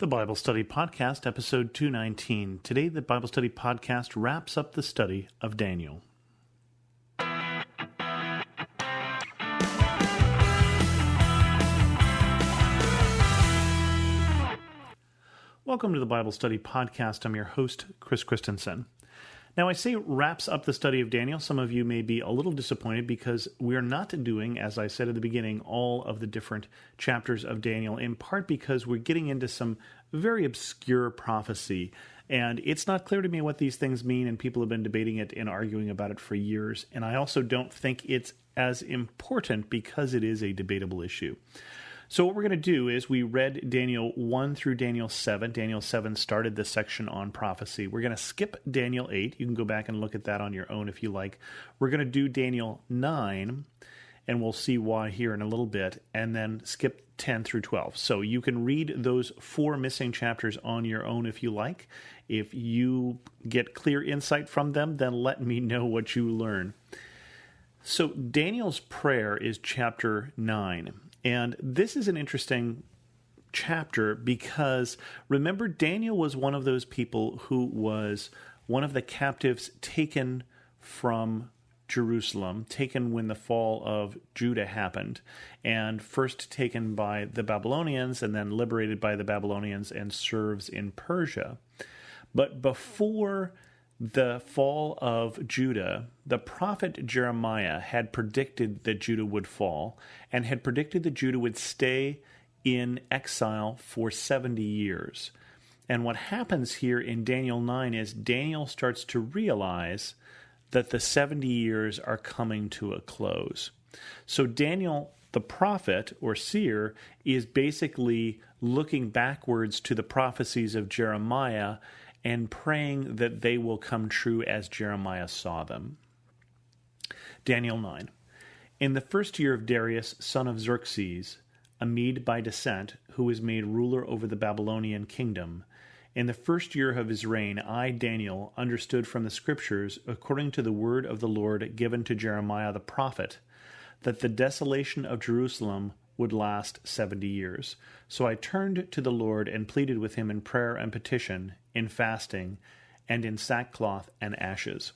The Bible Study Podcast, episode 219. Today, the Bible Study Podcast wraps up the study of Daniel. Welcome to the Bible Study Podcast. I'm your host, Chris Christensen. Now, I say wraps up the study of Daniel. Some of you may be a little disappointed because we're not doing, as I said at the beginning, all of the different chapters of Daniel, in part because we're getting into some very obscure prophecy. And it's not clear to me what these things mean, and people have been debating it and arguing about it for years. And I also don't think it's as important because it is a debatable issue. So what we're going to do is we read Daniel 1 through Daniel 7. Daniel 7 started this section on prophecy. We're going to skip Daniel 8. You can go back and look at that on your own if you like. We're going to do Daniel 9, and we'll see why here in a little bit, and then skip 10 through 12. So you can read those four missing chapters on your own if you like. If you get clear insight from them, then let me know what you learn. So Daniel's prayer is chapter 9. And this is an interesting chapter because, remember, Daniel was one of those people who was one of the captives taken from Jerusalem, taken when the fall of Judah happened, and first taken by the Babylonians and then liberated by the Babylonians and serves in Persia. But before the fall of Judah, the prophet Jeremiah had predicted that Judah would fall and had predicted that Judah would stay in exile for 70 years. And what happens here in Daniel 9 is Daniel starts to realize that the 70 years are coming to a close. So Daniel, the prophet or seer, is basically looking backwards to the prophecies of Jeremiah and praying that they will come true as Jeremiah saw them. Daniel 9. In the first year of Darius, son of Xerxes, a Mede by descent, who was made ruler over the Babylonian kingdom, in the first year of his reign, I, Daniel, understood from the Scriptures, according to the word of the Lord given to Jeremiah the prophet, that the desolation of Jerusalem would last 70 years. So I turned to the Lord and pleaded with him in prayer and petition, in fasting, and in sackcloth and ashes.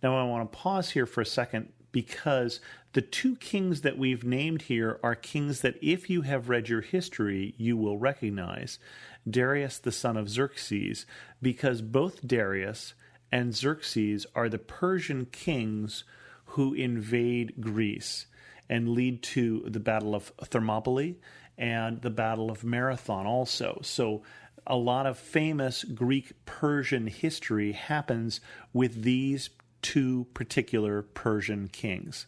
Now I want to pause here for a second because the two kings that we've named here are kings that if you have read your history, you will recognize. Darius the son of Xerxes, because both Darius and Xerxes are the Persian kings who invade Greece and lead to the Battle of Thermopylae and the Battle of Marathon also. So a lot of famous Greek-Persian history happens with these two particular Persian kings.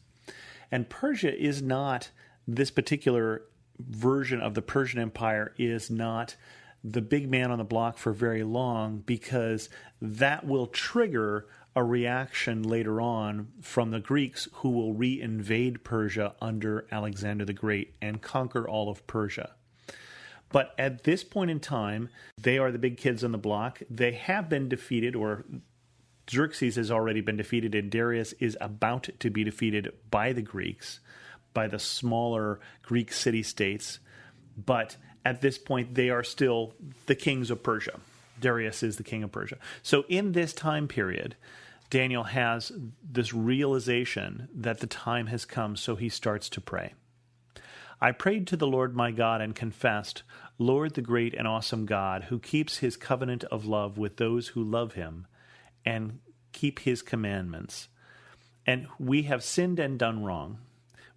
And Persia is not, this particular version of the Persian Empire is not the big man on the block for very long, because that will trigger a reaction later on from the Greeks, who will re-invade Persia under Alexander the Great and conquer all of Persia. But at this point in time, they are the big kids on the block. They have been defeated, or Xerxes has already been defeated, and Darius is about to be defeated by the Greeks, by the smaller Greek city-states. But at this point, they are still the kings of Persia. Darius is the king of Persia. So in this time period, Daniel has this realization that the time has come, so he starts to pray. I prayed to the Lord my God and confessed, Lord, the great and awesome God, who keeps his covenant of love with those who love him and keep his commandments. And we have sinned and done wrong.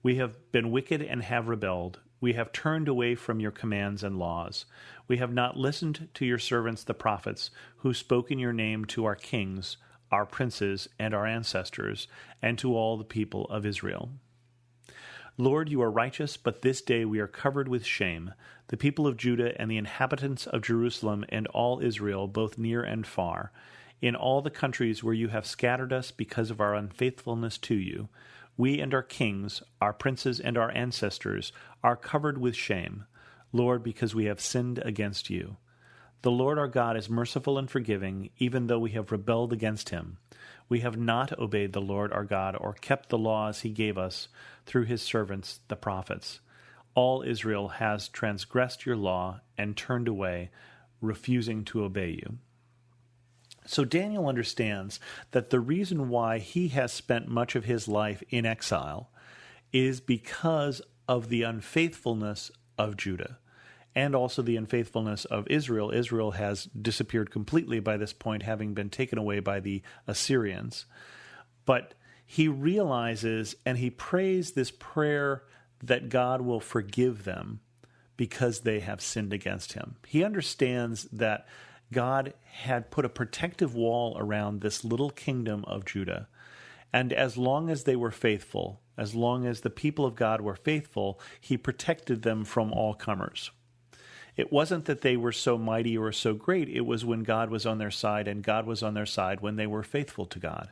We have been wicked and have rebelled. We have turned away from your commands and laws. We have not listened to your servants the prophets, who spoke in your name to our kings, our princes, and our ancestors, and to all the people of Israel. Lord, you are righteous, but this day we are covered with shame, the people of Judah and the inhabitants of Jerusalem and all Israel, both near and far, in all the countries where you have scattered us because of our unfaithfulness to you. We and our kings, our princes and our ancestors, are covered with shame, Lord, because we have sinned against you. The Lord our God is merciful and forgiving, even though we have rebelled against him. We have not obeyed the Lord our God or kept the laws he gave us through his servants, the prophets. All Israel has transgressed your law and turned away, refusing to obey you. So Daniel understands that the reason why he has spent much of his life in exile is because of the unfaithfulness of Judah and also the unfaithfulness of Israel. Israel has disappeared completely by this point, having been taken away by the Assyrians. But he realizes and he prays this prayer that God will forgive them because they have sinned against him. He understands that God had put a protective wall around this little kingdom of Judah. And as long as they were faithful, as long as the people of God were faithful, he protected them from all comers. It wasn't that they were so mighty or so great. It was when God was on their side, and God was on their side when they were faithful to God.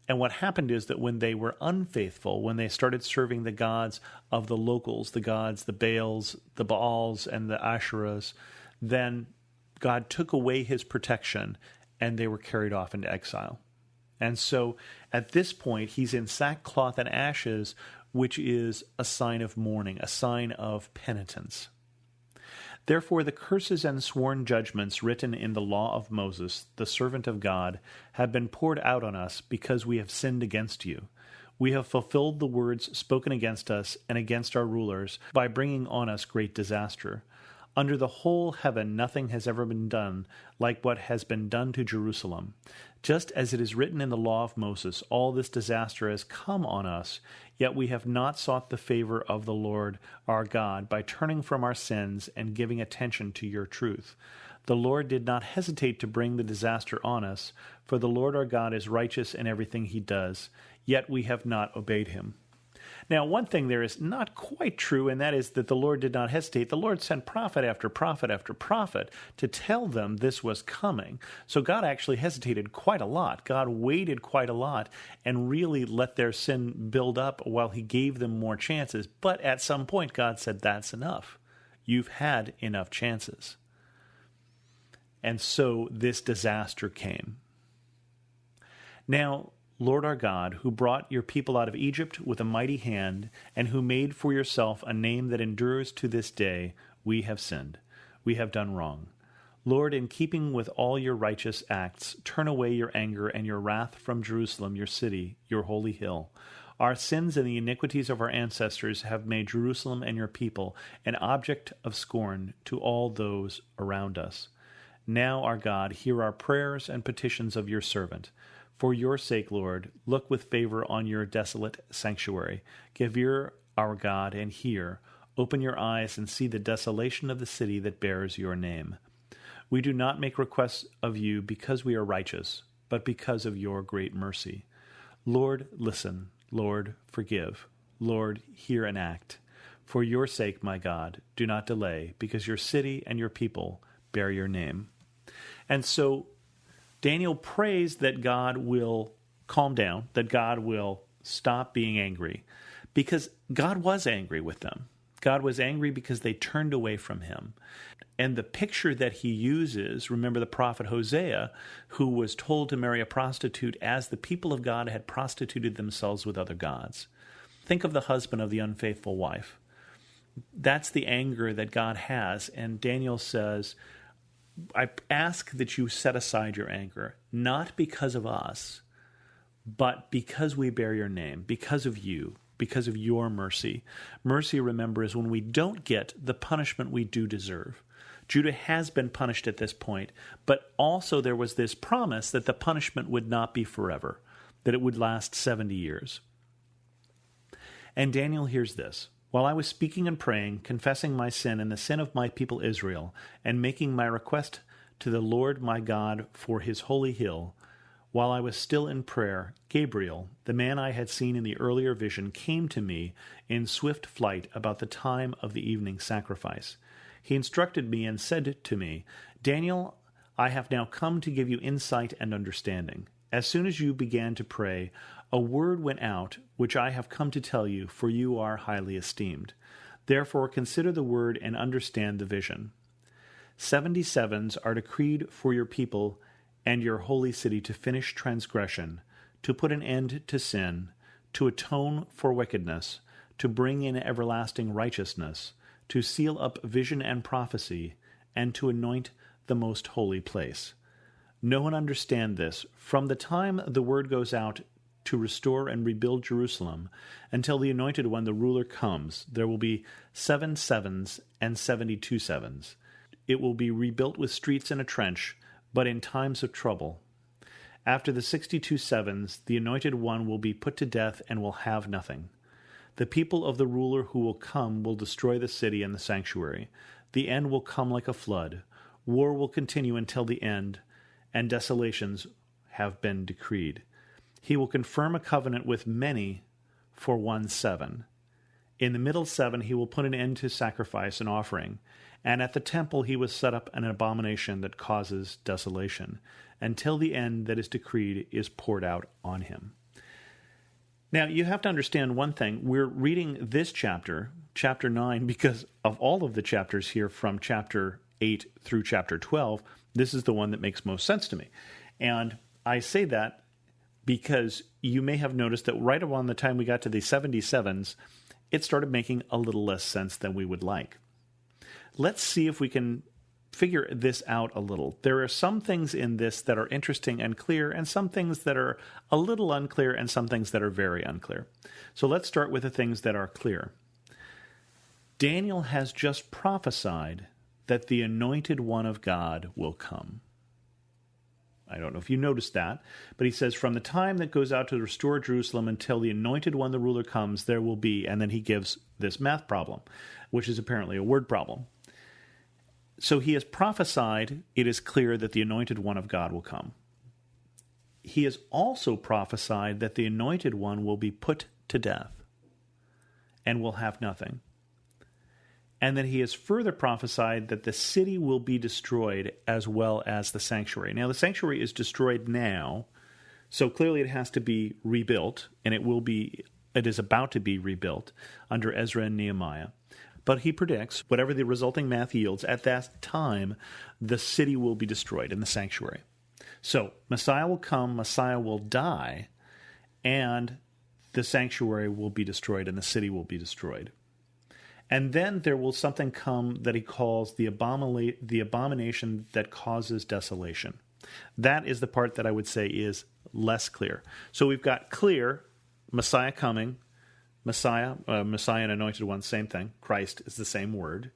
And what happened is that when they were unfaithful, when they started serving the gods of the locals, the gods, the Baals, the Baals, and the Asherahs, then God took away his protection and they were carried off into exile. And so at this point, he's in sackcloth and ashes, which is a sign of mourning, a sign of penitence. Therefore, the curses and sworn judgments written in the law of Moses, the servant of God, have been poured out on us because we have sinned against you. We have fulfilled the words spoken against us and against our rulers by bringing on us great disaster. Under the whole heaven nothing has ever been done like what has been done to Jerusalem. Just as it is written in the law of Moses, all this disaster has come on us, yet we have not sought the favor of the Lord our God by turning from our sins and giving attention to your truth. The Lord did not hesitate to bring the disaster on us, for the Lord our God is righteous in everything he does, yet we have not obeyed him. Now, one thing there is not quite true, and that is that the Lord did not hesitate. The Lord sent prophet after prophet after prophet to tell them this was coming. So God actually hesitated quite a lot. God waited quite a lot and really let their sin build up while he gave them more chances. But at some point, God said, that's enough. You've had enough chances. And so this disaster came. Now, Lord our God, who brought your people out of Egypt with a mighty hand, and who made for yourself a name that endures to this day, we have sinned. We have done wrong. Lord, in keeping with all your righteous acts, turn away your anger and your wrath from Jerusalem, your city, your holy hill. Our sins and the iniquities of our ancestors have made Jerusalem and your people an object of scorn to all those around us. Now, our God, hear our prayers and petitions of your servant. For your sake, Lord, look with favor on your desolate sanctuary. Give ear, our God, and hear. Open your eyes and see the desolation of the city that bears your name. We do not make requests of you because we are righteous, but because of your great mercy. Lord, listen. Lord, forgive. Lord, hear and act. For your sake, my God, do not delay, because your city and your people bear your name. And so Daniel prays that God will calm down, that God will stop being angry, because God was angry with them. God was angry because they turned away from him. And the picture that he uses, remember the prophet Hosea, who was told to marry a prostitute as the people of God had prostituted themselves with other gods. Think of the husband of the unfaithful wife. That's the anger that God has. And Daniel says, I ask that you set aside your anger, not because of us, but because we bear your name, because of you, because of your mercy. Mercy, remember, is when we don't get the punishment we do deserve. Judah has been punished at this point, but also there was this promise that the punishment would not be forever, that it would last 70 years. And Daniel hears this. While I was speaking and praying, confessing my sin and the sin of my people Israel, and making my request to the Lord my God for his holy hill, while I was still in prayer, Gabriel, the man I had seen in the earlier vision, came to me in swift flight about the time of the evening sacrifice. He instructed me and said to me, Daniel, I have now come to give you insight and understanding. As soon as you began to pray, a word went out, which I have come to tell you, for you are highly esteemed. Therefore consider the word and understand the vision. 77s are decreed for your people and your holy city to finish transgression, to put an end to sin, to atone for wickedness, to bring in everlasting righteousness, to seal up vision and prophecy, and to anoint the most holy place. Know and understand this. From the time the word goes out to restore and rebuild Jerusalem until the Anointed One, the ruler, comes, there will be 7 sevens and 72 sevens. It will be rebuilt with streets and a trench, but in times of trouble. After the 62 sevens, the Anointed One will be put to death and will have nothing. The people of the ruler who will come will destroy the city and the sanctuary. The end will come like a flood. War will continue until the end, and desolations have been decreed. He will confirm a covenant with many for 1 7. In the middle 7 he will put an end to sacrifice and offering, and at the temple he will set up an abomination that causes desolation, until the end that is decreed is poured out on him. Now, you have to understand one thing. We're reading this chapter, chapter 9, because of all of the chapters here from chapter 8 through chapter 12, this is the one that makes most sense to me. And I say that because you may have noticed that right around the time we got to the 77s, it started making a little less sense than we would like. Let's see if we can figure this out a little. There are some things in this that are interesting and clear, and some things that are a little unclear, and some things that are very unclear. So let's start with the things that are clear. Daniel has just prophesied that the Anointed One of God will come. I don't know if you noticed that, but he says, from the time that goes out to restore Jerusalem until the Anointed One, the ruler, comes, there will be, and then he gives this math problem, which is apparently a word problem. So he has prophesied, it is clear that the Anointed One of God will come. He has also prophesied that the Anointed One will be put to death and will have nothing. And then he has further prophesied that the city will be destroyed as well as the sanctuary. Now, the sanctuary is destroyed now, so clearly it has to be rebuilt, and it is about to be rebuilt under Ezra and Nehemiah. But he predicts, whatever the resulting math yields, at that time, the city will be destroyed in the sanctuary. So, Messiah will come, Messiah will die, and the sanctuary will be destroyed and the city will be destroyed. And then there will something come that he calls the abomination that causes desolation. That is the part that I would say is less clear. So we've got clear, Messiah coming, Messiah and Anointed One, same thing. Christ is the same word.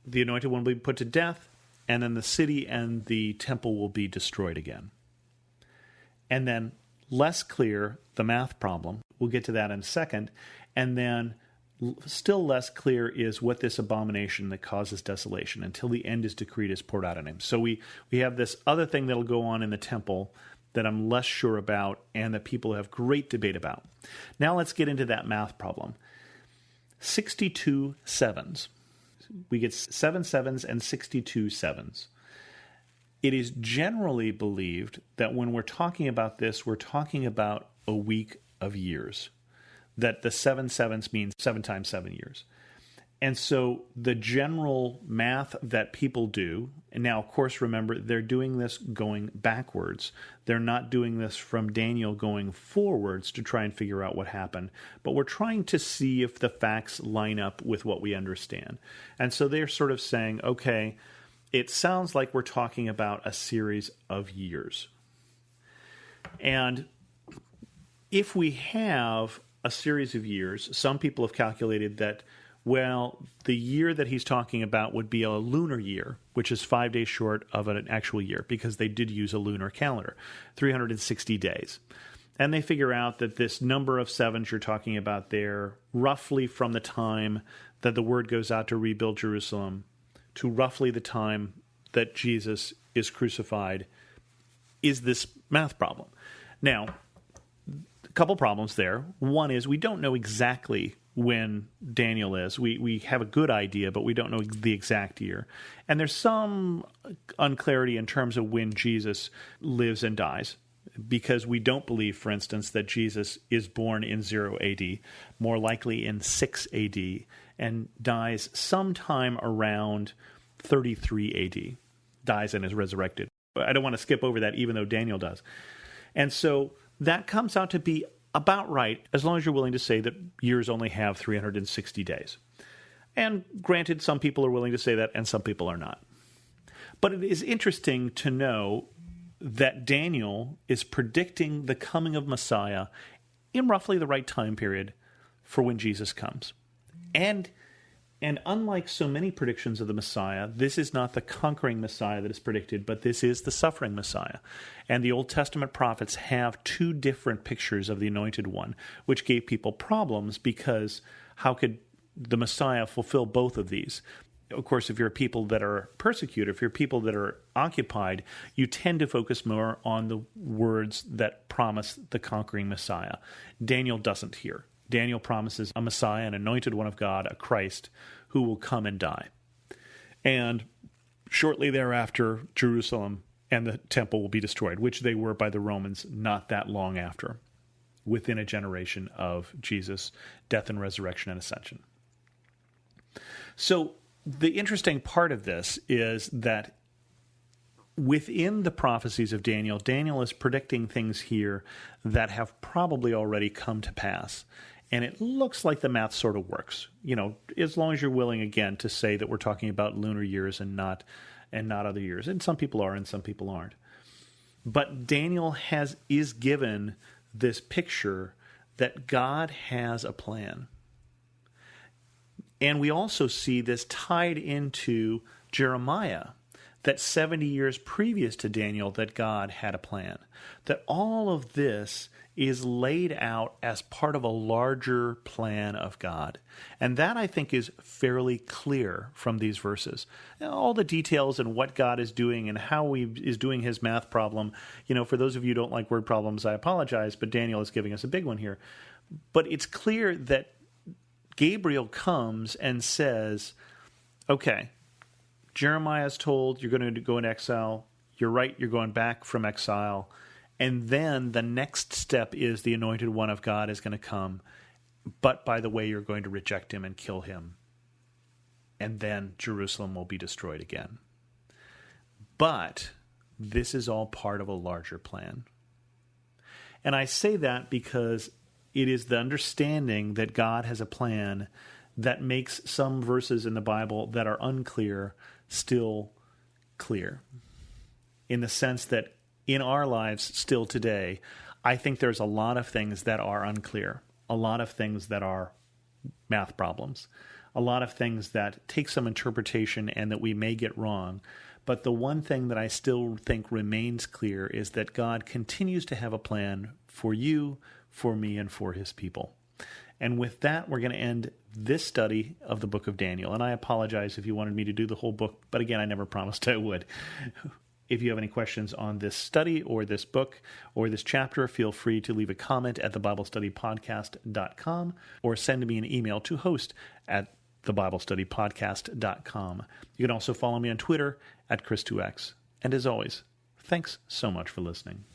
The Anointed One will be put to death, and then the city and the temple will be destroyed again. And then less clear, the math problem. We'll get to that in a second. And then still less clear is what this abomination that causes desolation until the end is decreed is poured out on him. So we have this other thing that'll go on in the temple that I'm less sure about and that people have great debate about. Now let's get into that math problem. 62 sevens. We get 7 sevens and 62 sevens. It is generally believed that when we're talking about this, we're talking about a week of years. That the 7 sevens means 7 times 7 years. And so the general math that people do, and now, of course, remember, they're doing this going backwards. They're not doing this from Daniel going forwards to try and figure out what happened. But we're trying to see if the facts line up with what we understand. And so they're sort of saying, okay, it sounds like we're talking about a series of years. And if we have a series of years, some people have calculated that, well, the year that he's talking about would be a lunar year, which is 5 days short of an actual year, because they did use a lunar calendar, 360 days. And they figure out that this number of sevens you're talking about there, roughly from the time that the word goes out to rebuild Jerusalem to roughly the time that Jesus is crucified, is this math problem. Now, a couple problems there. One is we don't know exactly when Daniel is. We have a good idea, but we don't know the exact year. And there's some unclarity in terms of when Jesus lives and dies, because we don't believe, for instance, that Jesus is born in 0 AD, more likely in 6 AD, and dies sometime around 33 AD, dies and is resurrected. I don't want to skip over that, even though Daniel does. And so that comes out to be about right, as long as you're willing to say that years only have 360 days. And granted, some people are willing to say that, and some people are not. But it is interesting to know that Daniel is predicting the coming of Messiah in roughly the right time period for when Jesus comes. And unlike so many predictions of the Messiah, this is not the conquering Messiah that is predicted, but this is the suffering Messiah. And the Old Testament prophets have two different pictures of the Anointed One, which gave people problems because how could the Messiah fulfill both of these? Of course, if you're people that are persecuted, if you're people that are occupied, you tend to focus more on the words that promise the conquering Messiah. Daniel doesn't here. Daniel promises a Messiah, an anointed one of God, a Christ, who will come and die. And shortly thereafter, Jerusalem and the temple will be destroyed, which they were by the Romans not that long after, within a generation of Jesus' death and resurrection and ascension. So the interesting part of this is that within the prophecies of Daniel, Daniel is predicting things here that have probably already come to pass. And it looks like the math sort of works, as long as you're willing, again, to say that we're talking about lunar years and not other years. And some people are and some people aren't. But Daniel is given this picture that God has a plan. And we also see this tied into Jeremiah, that 70 years previous to Daniel that God had a plan. That all of this is laid out as part of a larger plan of God. And that, I think, is fairly clear from these verses. All the details and what God is doing and how he is doing his math problem. For those of you who don't like word problems, I apologize, but Daniel is giving us a big one here. But it's clear that Gabriel comes and says, okay, Jeremiah is told you're going to go in exile. You're right, you're going back from exile. And then the next step is the anointed one of God is going to come. But by the way, you're going to reject him and kill him. And then Jerusalem will be destroyed again. But this is all part of a larger plan. And I say that because it is the understanding that God has a plan that makes some verses in the Bible that are unclear still clear. In the sense that in our lives still today, I think there's a lot of things that are unclear, a lot of things that are math problems, a lot of things that take some interpretation and that we may get wrong. But the one thing that I still think remains clear is that God continues to have a plan for you, for me, and for his people. And with that, we're going to end this study of the book of Daniel. And I apologize if you wanted me to do the whole book, but again, I never promised I would. If you have any questions on this study or this book or this chapter, feel free to leave a comment at thebiblestudypodcast.com or send me an email to host@thebiblestudypodcast.com. You can also follow me on Twitter at Chris2X. And as always, thanks so much for listening.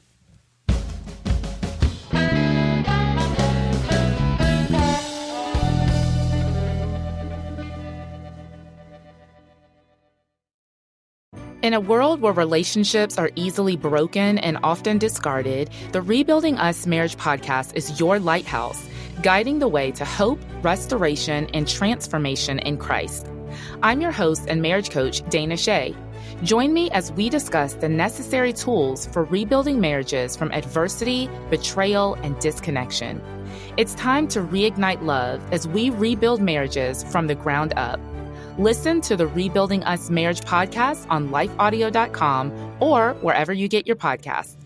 In a world where relationships are easily broken and often discarded, the Rebuilding Us Marriage Podcast is your lighthouse, guiding the way to hope, restoration, and transformation in Christ. I'm your host and marriage coach, Dana Shea. Join me as we discuss the necessary tools for rebuilding marriages from adversity, betrayal, and disconnection. It's time to reignite love as we rebuild marriages from the ground up. Listen to the Rebuilding Us Marriage Podcast on lifeaudio.com or wherever you get your podcasts.